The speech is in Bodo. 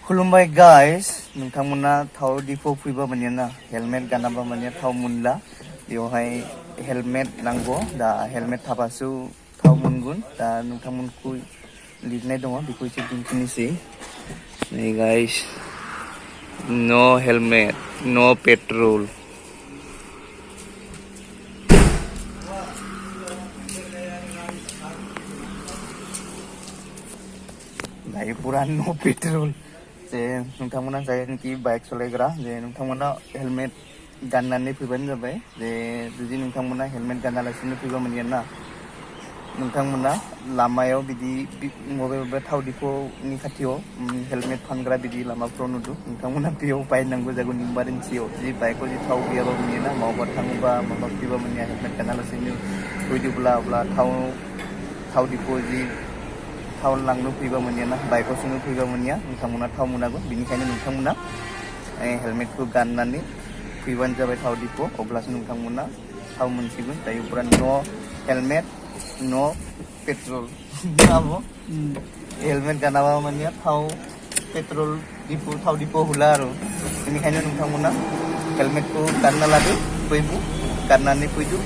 खुलुमबाय गाइस नोंथांमोना थाव डिपो फैबा मानिया हेलमेट गानाबा मानिया थाव मोनला बेवहाय हेलमेट नांगौ दा हेलमेट थाबासो थाव मोनगोन दा नोंथांमोनखौ लिरनाय दङ बेखौ एसे दिन्थिनोसै नै गाइस नो हेलमेट नो पेट्रोल दायो पूरा नो पेट्रोल जे नोंथांमोना जायनोखि बाइक सालायग्रा जे नोंथांमोना हेलमेट गाननानै फैबानो जाबाय जे जुदि नोंथांमोना हेलमेट गानालासिनो फैबा मोनिया ना नोंथांमोना लामायाव बिदि बबेबा थाव डिपोनि खाथियाव हेलमेट फानग्रा बिदि लामाफ्राव नुदों नोंथांमोना बेयाव बायनांगौ जागोन इमारजेन्सियाव जि बाइकआव जि थाव गैयाबा मोनिया ना मावबा थाङोबा माबा फैबा मोनिया हेलमेट गानालासिनो फैदोंब्ला अब्ला थाव डिपो जि थाव लांनो फैबा मोनिया ना बाइकआव सोनो फैबा मोनिया नोंथांमोना थाव मोनागोन बेनिखायनो नोंथांमोना हेलमेटखौ गाननानै फैबानो जाबाय थाव डिपो अब्लासो नोंथांमोना थाव मोनसिगोन दायो पुरा नो हेलमेट नो पेट्रोल ब्रावो हेलमेट गानाबा मानिया थाव पेट्रोल डिपो थाव डिपो होला आरो बेनिखायनो नोंथांमोना हेलमेटखौ गानना लादो बयबो गाननानै फैदो